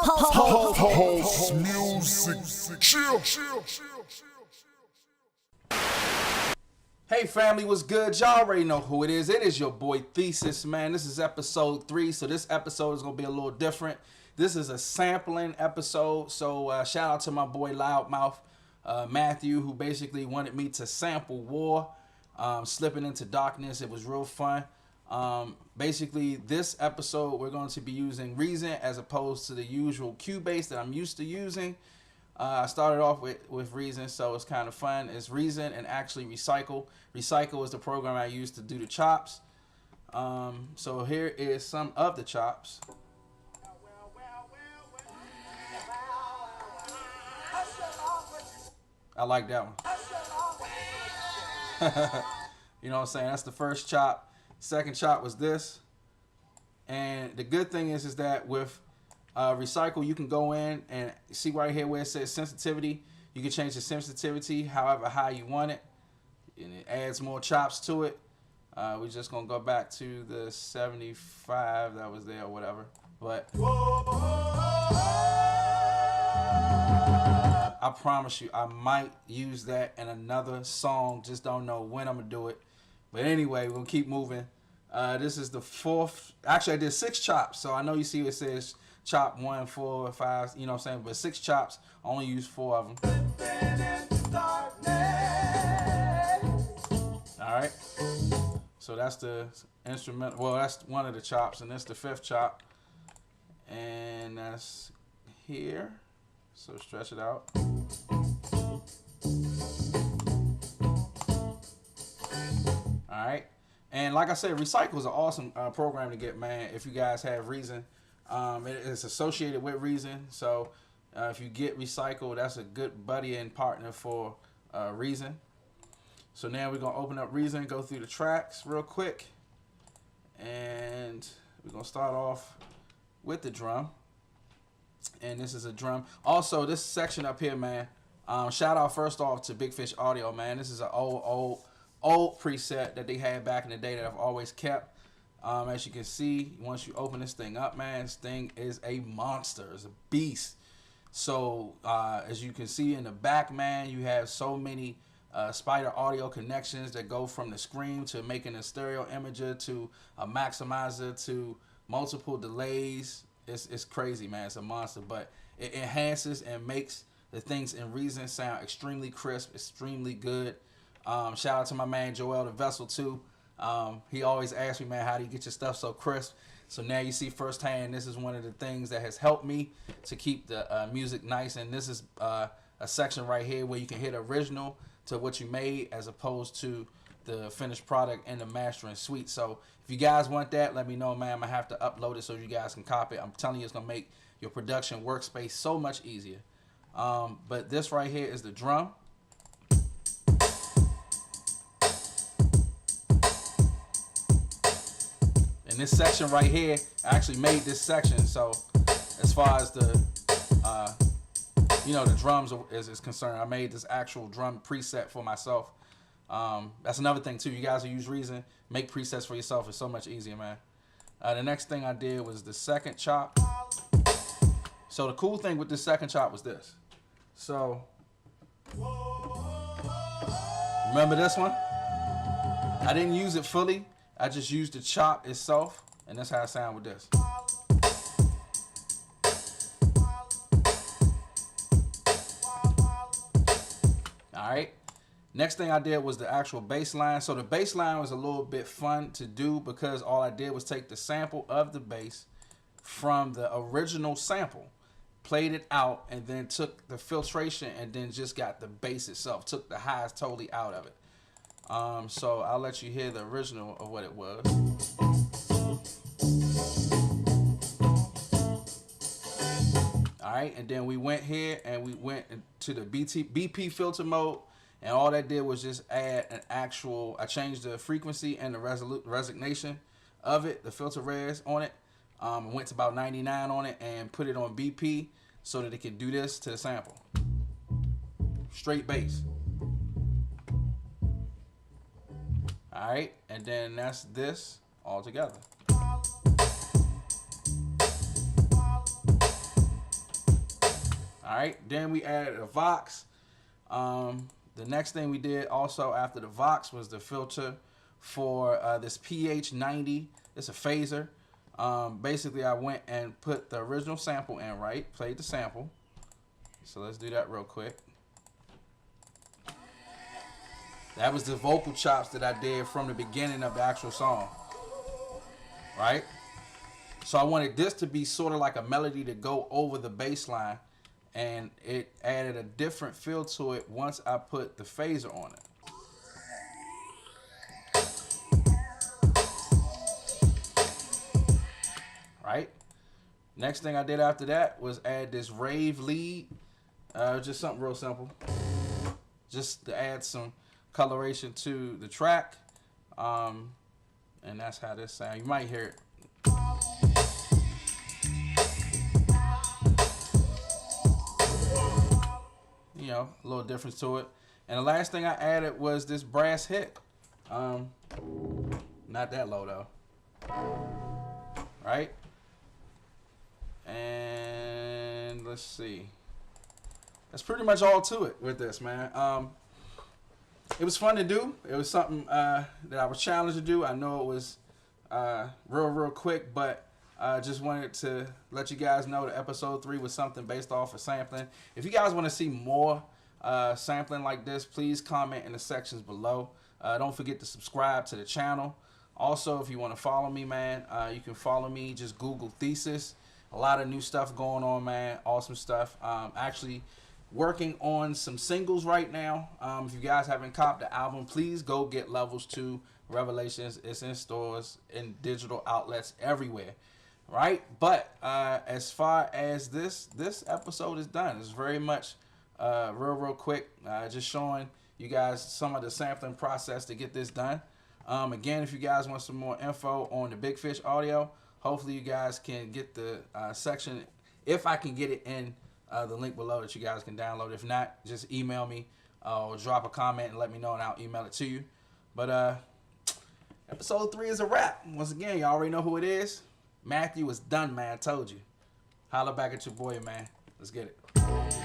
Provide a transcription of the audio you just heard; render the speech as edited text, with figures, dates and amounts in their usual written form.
Pulse music. Chill. Hey family, what's good? Y'all already know who it is. It is your boy Theziz, man. This is episode 3, so this episode is gonna be a little different. This is a sampling episode, so shout out to my boy LoudMouth, Matthew, who basically wanted me to sample War, Slipping into Darkness. It was real fun. Basically, this episode we're going to be using Reason as opposed to the usual Cubase that I'm used to using. I started off with Reason, so it's kind of fun. It's Reason and actually Recycle. Recycle is the program I use to do the chops. So here is some of the chops. I like that one. You know what I'm saying? That's the first chop. Second chop was this. And the good thing is that with Recycle, you can go in and see right here where it says sensitivity. You can change the sensitivity however high you want it. And it adds more chops to it. We're just going to go back to the 75 that was there or whatever. But I promise you, I might use that in another song. Just don't know when I'm going to do it. But anyway, we'll keep moving. This is the fourth. Actually, I did 6 chops. So I know you see it says chop 1, 4, 5. You know what I'm saying? But 6 chops. I only use 4 of them. All right. So that's the instrumental. Well, that's one of the chops. And that's the 5th chop. And that's here. So stretch it out. Alright. And like I said, Recycle is an awesome program to get, man, if you guys have Reason. It is associated with Reason. So if you get Recycle, that's a good buddy and partner for Reason. So now we're going to open up Reason, go through the tracks real quick. And we're going to start off with the drum. And this is a drum. Also, this section up here, man, shout out first off to BIgFish Audio, man. This is an old preset that they had back in the day that I've always kept. As you can see, once you open this thing up, man, this thing is a monster. It's a beast. So as you can see in the back, man, you have so many Spider audio connections that go from the screen to making a stereo imager to a maximizer to multiple delays. It's crazy, man. It's a monster, but it enhances and makes the things in Reason sound extremely crisp, extremely good. Shout out to my man Joel the Vessel too. He always asks me, man, how do you get your stuff so crisp? So now you see firsthand, this is one of the things that has helped me to keep the music nice. And this is a section right here where you can hit original to what you made as opposed to the finished product and the mastering suite. So if you guys want that, let me know, man. I'm gonna have to upload it so you guys can copy it. I'm telling you, it's gonna make your production workspace so much easier. But this right here is the drum. And this section right here, I actually made this section. So as far as the the drums is concerned, I made this actual drum preset for myself. That's another thing too. You guys who use Reason, make presets for yourself. It's so much easier, man. The next thing I did was the second chop. So the cool thing with this second chop was this. So remember this one? I didn't use it fully. I just used the chop itself, and that's how I sound with this. All right. Next thing I did was the actual bass line. So the bass line was a little bit fun to do because all I did was take the sample of the bass from the original sample, played it out, and then took the filtration and then just got the bass itself, took the highs totally out of it. So I'll let you hear the original of what it was. All right, and then we went here and we went to the BP filter mode. And all that did was just add an actual, I changed the frequency and the resonation of it, the filter res on it. Went to about 99 on it and put it on BP so that it could do this to the sample. Straight bass. All right, and then that's this all together. right, then we added a Vox. The next thing we did also after the Vox was the filter for this PH90. It's a phaser. Basically, I went and put the original sample in, right? Played the sample. So let's do that real quick. That was the vocal chops that I did from the beginning of the actual song, right? So I wanted this to be sort of like a melody to go over the bass line, and it added a different feel to it once I put the phaser on it. Right? Next thing I did after that was add this rave lead. Just something real simple. Just to add some coloration to the track. And that's how this sounds. You might hear it. You know, a little difference to it. And the last thing I added was this brass hit. Not that low though. Right? And let's see. That's pretty much all to it with this, man. It was fun to do. It was something that I was challenged to do. I know it was real quick, but I just wanted to let you guys know that episode 3 was something based off of sampling. If you guys want to see more sampling like this, please comment in the sections below. Don't forget to subscribe to the channel. Also, if you want to follow me, man, you can follow me. Just Google Theziz. A lot of new stuff going on, man. Awesome stuff. Actually working on some singles right now. If you guys haven't copped the album, please go get Levels 2 Revelations. It's in stores, in digital outlets, everywhere. Right? But as far as this episode is done, it's very much real quick. Just showing you guys some of the sampling process to get this done. Again, if you guys want some more info on the BIgFish audio, hopefully you guys can get the section, if I can get it in the link below that you guys can download. If not, just email me or drop a comment and let me know and I'll email it to you. But episode 3 is a wrap. Once again, y'all already know who it is. Matthew is done, man. I told you. Holla back at your boy, man. Let's get it.